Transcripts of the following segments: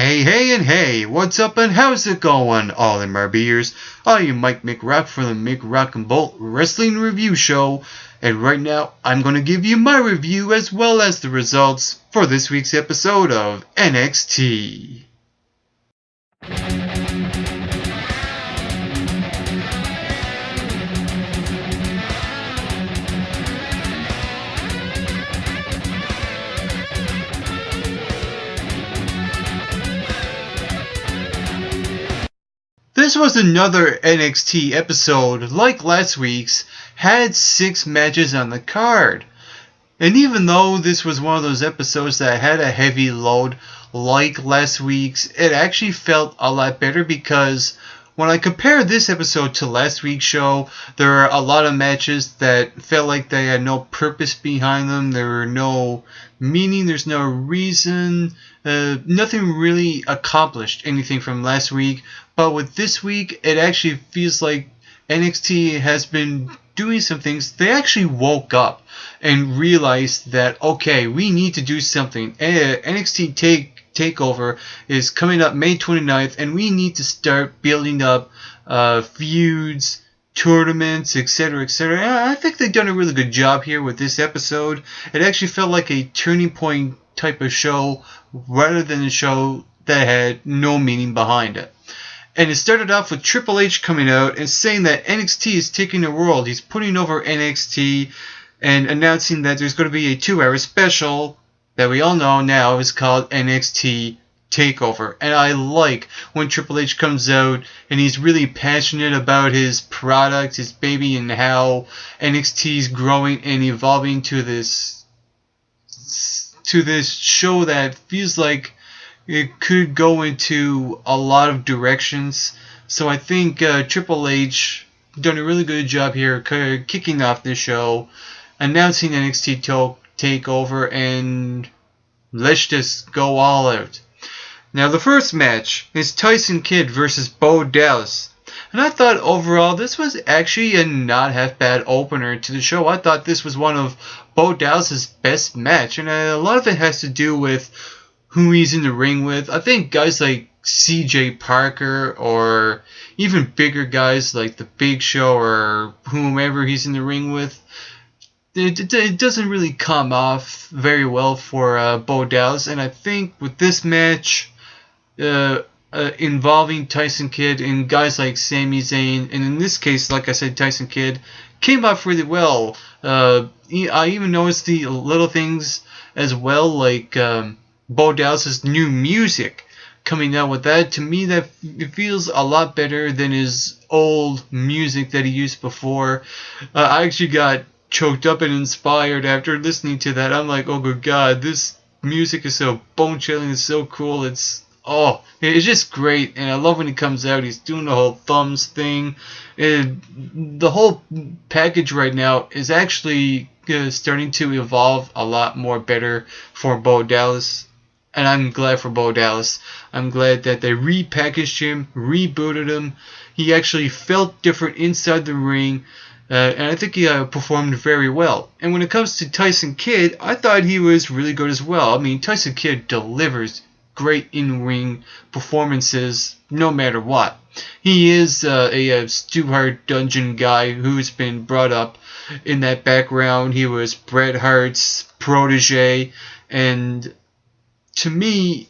Hey, and hey, what's up and how's it going, all MRBers? I am Mike McRock from the McRock and Bolt Wrestling Review Show, and right now I'm going to give you my review as well as the results for this week's episode of NXT. This was another NXT episode, like last week's, had 6 matches on the card. And even though this was one of those episodes that had a heavy load, like last week's, it actually felt a lot better because when I compare this episode to last week's show, there are a lot of matches that felt like they had no purpose behind them. There were no meaning, there's no reason, nothing really accomplished anything from last week. But with this week, it actually feels like NXT has been doing some things. They actually woke up and realized that, okay, we need to do something. NXT Takeover is coming up May 29th, and we need to start building up feuds, tournaments, etc., etc. I think they've done a really good job here with this episode. It actually felt like a turning point type of show rather than a show that had no meaning behind it. And it started off with Triple H coming out and saying that NXT is taking the world. He's putting over NXT and announcing that there's going to be a 2-hour special that we all know now is called NXT Takeover. And I like when Triple H comes out and he's really passionate about his product, his baby, and how NXT is growing and evolving to this show that feels like it could go into a lot of directions. So I think Triple H done a really good job here kicking off this show, announcing NXT Takeover, and let's just go all out. Now the first match is Tyson Kidd versus Bo Dallas. And I thought overall this was actually a not half bad opener to the show. I thought this was one of Bo Dallas' best match, and a lot of it has to do with who he's in the ring with. I think guys like CJ Parker or even bigger guys like the Big Show or whomever he's in the ring with, it doesn't really come off very well for Bo Dallas. And I think with this match involving Tyson Kidd and guys like Sami Zayn, and in this case, like I said, Tyson Kidd, came off really well. I even noticed the little things as well, like Bo Dallas' new music coming out with that. To me, that it feels a lot better than his old music that he used before. I actually got choked up and inspired after listening to that. I'm like, oh good God, this music is so bone-chilling, it's so cool, it's just great. And I love when he comes out, he's doing the whole thumbs thing. The whole package right now is actually starting to evolve a lot more better for Bo Dallas. And I'm glad for Bo Dallas. I'm glad that they repackaged him, rebooted him. He actually felt different inside the ring. And I think he performed very well. And when it comes to Tyson Kidd, I thought he was really good as well. I mean, Tyson Kidd delivers great in-ring performances no matter what. He is a Stu Hart dungeon guy who's been brought up in that background. He was Bret Hart's protege, and to me,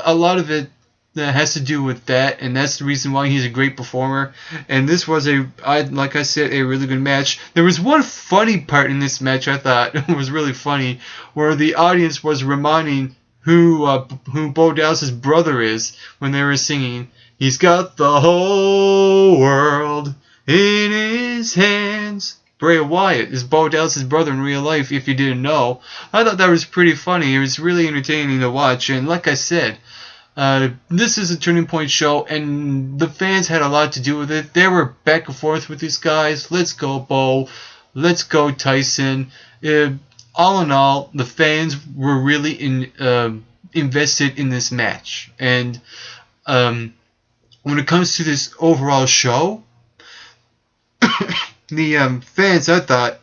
a lot of it has to do with that, and that's the reason why he's a great performer. And this was like I said, a really good match. There was one funny part in this match I thought was really funny, where the audience was reminding who Bo Dallas' brother is when they were singing, "He's got the whole world in his hands." Bray Wyatt is Bo Dallas' brother in real life, if you didn't know. I thought that was pretty funny. It was really entertaining to watch. And like I said, this is a turning point show, and the fans had a lot to do with it. They were back and forth with these guys. Let's go, Bo. Let's go, Tyson. All in all, the fans were really invested in this match. And when it comes to this overall show, the fans, I thought,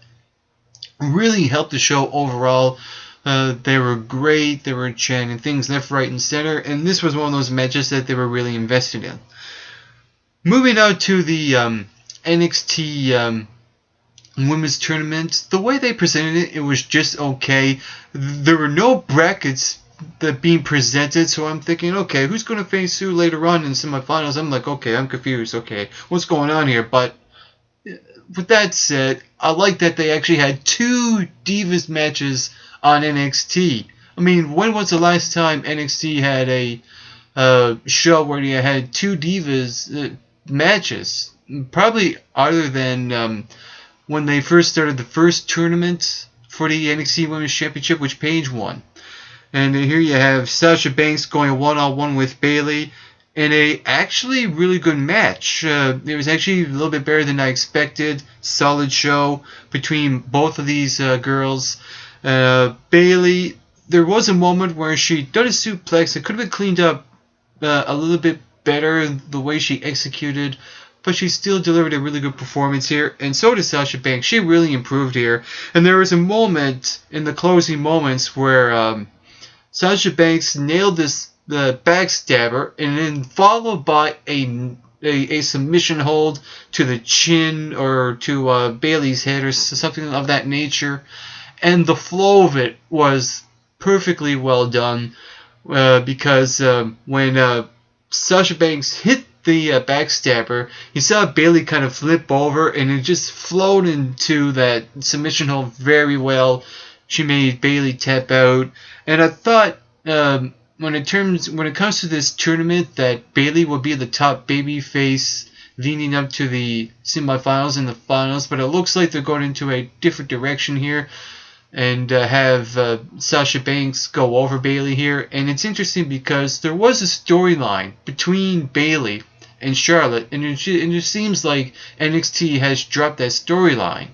really helped the show overall. They were great. They were chanting things left, right, and center. And this was one of those matches that they were really invested in. Moving on to the NXT women's tournament, the way they presented it, it was just okay. There were no brackets that being presented, so I'm thinking, okay, who's going to face who later on in semifinals? I'm like, okay, I'm confused. Okay, what's going on here? But with that said, I like that they actually had 2 Divas matches on NXT. I mean, when was the last time NXT had a show where you had 2 Divas matches? Probably other than when they first started the first tournament for the NXT Women's Championship, which Paige won. And here you have Sasha Banks going one-on-one with Bayley in a actually really good match. It was actually a little bit better than I expected. Solid show between both of these girls. Bayley, there was a moment where she did a suplex. It could have been cleaned up a little bit better the way she executed, but she still delivered a really good performance here, and so did Sasha Banks. She really improved here. And there was a moment in the closing moments where Sasha Banks nailed the backstabber, and then followed by a submission hold to the chin or to Bayley's head or something of that nature. And the flow of it was perfectly well done because when Sasha Banks hit the backstabber, you saw Bayley kind of flip over, and it just flowed into that submission hold very well. She made Bayley tap out, and I thought when it comes to this tournament that Bayley will be the top babyface leading up to the semifinals and the finals, but it looks like they're going into a different direction here and have Sasha Banks go over Bayley here. And it's interesting because there was a storyline between Bayley and Charlotte, and it just seems like NXT has dropped that storyline,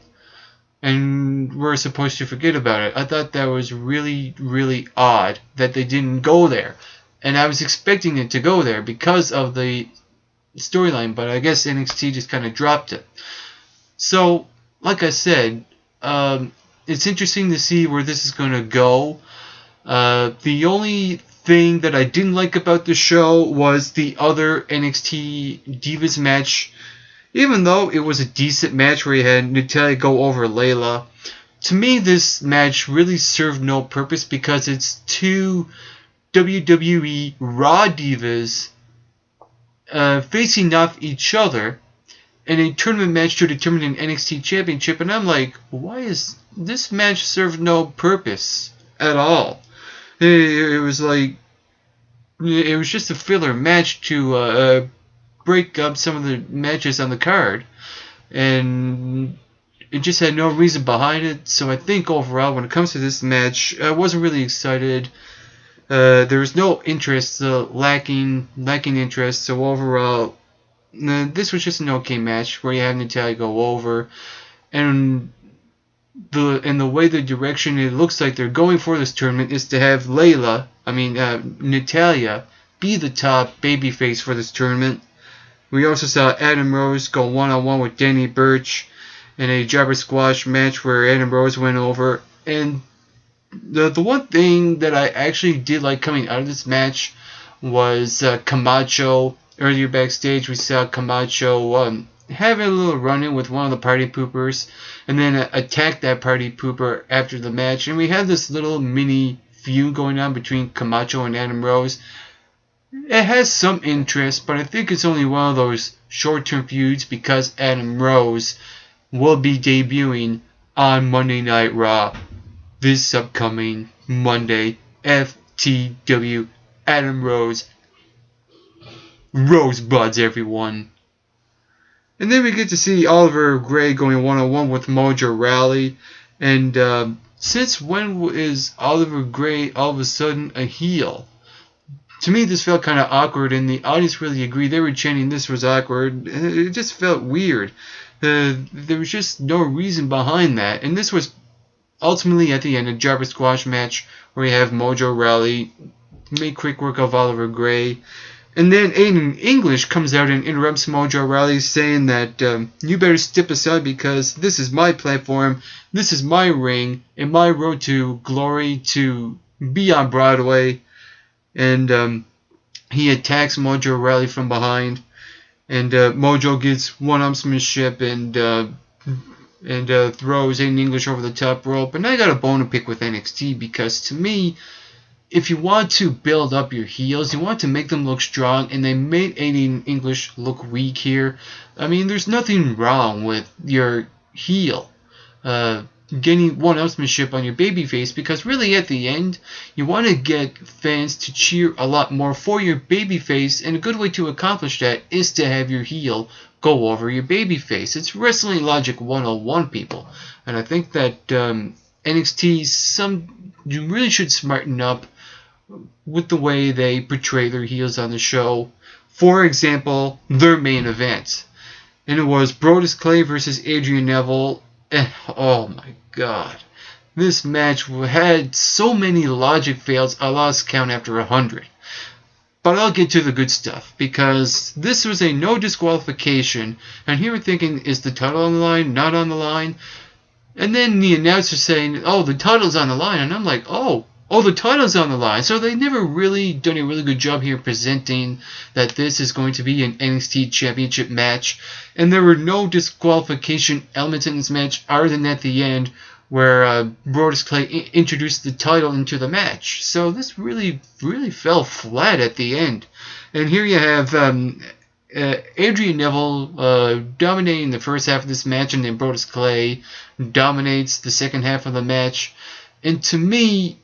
and we're supposed to forget about it. I thought that was really, really odd that they didn't go there, and I was expecting it to go there because of the storyline, but I guess NXT just kind of dropped it. So, like I said, it's interesting to see where this is going to go. The only thing that I didn't like about the show was the other NXT Divas match. Even though it was a decent match where you had Natalya go over Layla, to me this match really served no purpose because it's 2 WWE Raw Divas facing off each other in a tournament match to determine an NXT championship, and I'm like, why is this match served no purpose at all? It was like, it was just a filler match to break up some of the matches on the card, and it just had no reason behind it. So I think overall, when it comes to this match, I wasn't really excited. There was no interest, lacking interest. So overall, this was just an okay match where you have Natalya go over, and the way the direction it looks like they're going for this tournament is to have Natalya be the top babyface for this tournament. We also saw Adam Rose go one-on-one with Danny Burch in a jobber squash match where Adam Rose went over. And the one thing that I actually did like coming out of this match was Camacho. Earlier backstage, we saw Camacho having a little run-in with one of the party poopers, and then attack that party pooper after the match. And we had this little mini feud going on between Camacho and Adam Rose. It has some interest, but I think it's only one of those short-term feuds because Adam Rose will be debuting on Monday Night Raw this upcoming Monday. FTW, Adam Rose. Rosebuds, everyone. And then we get to see Oliver Gray going one-on-one with Mojo Rawley. And since when is Oliver Gray all of a sudden a heel? To me, this felt kind of awkward, and the audience really agreed. They were chanting this was awkward. It just felt weird. There was just no reason behind that. And this was ultimately, at the end, a jobber squash match where you have Mojo Rawley make quick work of Oliver Gray. And then Aiden English comes out and interrupts Mojo Rawley, saying that you better step aside because this is my platform, this is my ring, and my road to glory to be on Broadway. And he attacks Mojo Rawley from behind, and Mojo gets one-upsmanship and throws Aiden English over the top rope. And I got a bone to pick with NXT because to me, if you want to build up your heels, you want to make them look strong, and they made Aiden English look weak here. I mean, there's nothing wrong with your heel getting one-upsmanship on your babyface, because really at the end, you want to get fans to cheer a lot more for your babyface, and a good way to accomplish that is to have your heel go over your babyface. It's Wrestling Logic 101, people. And I think that NXT, you really should smarten up with the way they portray their heels on the show. For example, their main event. And it was Brodus Clay versus Adrian Neville. And oh my god. This match had so many logic fails, I lost count after 100. But I'll get to the good stuff, because this was a no disqualification. And here we're thinking, is the title on the line? Not on the line? And then the announcer saying, oh, the title's on the line. And I'm like, oh, the title's on the line. So they never really done a really good job here presenting that this is going to be an NXT Championship match. And there were no disqualification elements in this match other than at the end where Brodus Clay introduced the title into the match. So this really fell flat at the end. And here you have Adrian Neville dominating the first half of this match, and then Brodus Clay dominates the second half of the match. And to me,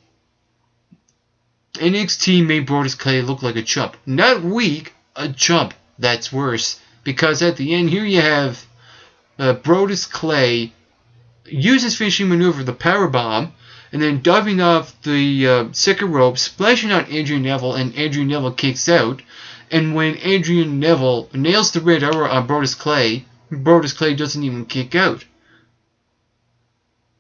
NXT made Brodus Clay look like a chump. Not weak, a chump. That's worse. Because at the end, here you have Brodus Clay use his finishing maneuver, the powerbomb, and then diving off the second rope, splashing on Adrian Neville, and Adrian Neville kicks out. And when Adrian Neville nails the red arrow on Brodus Clay doesn't even kick out.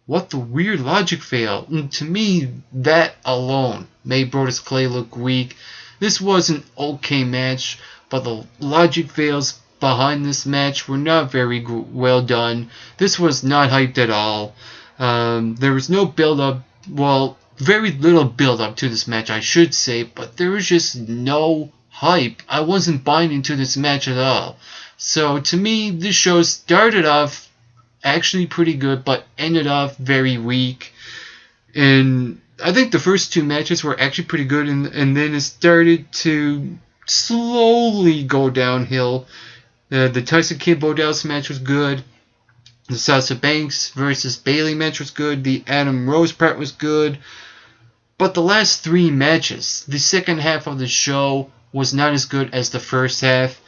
What the weird logic fail. And to me, that alone made Brodus Clay look weak. This was an okay match, but the logic fails behind this match were not very well done. This was not hyped at all. There was no build-up. Well, very little build-up to this match, I should say, but there was just no hype. I wasn't buying into this match at all. So to me, this show started off actually pretty good, but ended off very weak. And I think the first two matches were actually pretty good, and then it started to slowly go downhill. The Tyson Kidd Bo Dallas match was good. The Sasha Banks versus Bayley match was good. The Adam Rose part was good. But the last three matches, the second half of the show was not as good as the first half.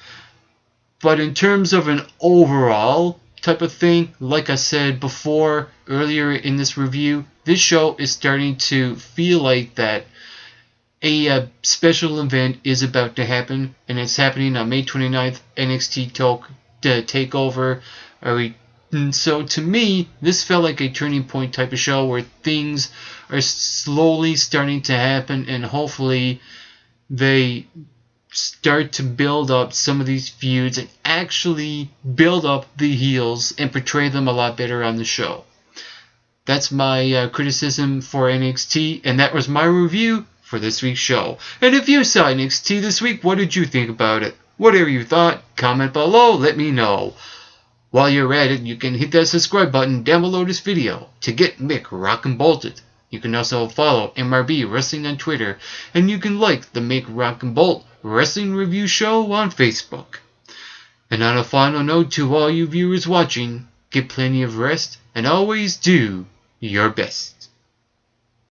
But in terms of an overall type of thing, like I said before earlier in this review, this show is starting to feel like that a special event is about to happen, and it's happening on May 29th, NXT TakeOver. So to me, this felt like a turning point type of show where things are slowly starting to happen, and hopefully they start to build up some of these feuds and actually build up the heels and portray them a lot better on the show. That's my criticism for NXT, and that was my review for this week's show. And if you saw NXT this week, what did you think about it? Whatever you thought, comment below, let me know. While you're at it, you can hit that subscribe button down below this video to get Mick Rockin' Bolted. You can also follow MRB Wrestling on Twitter, and you can like the Mick Rockin' Bolt Wrestling Review Show on Facebook. And on a final note to all you viewers watching, get plenty of rest and always do your best.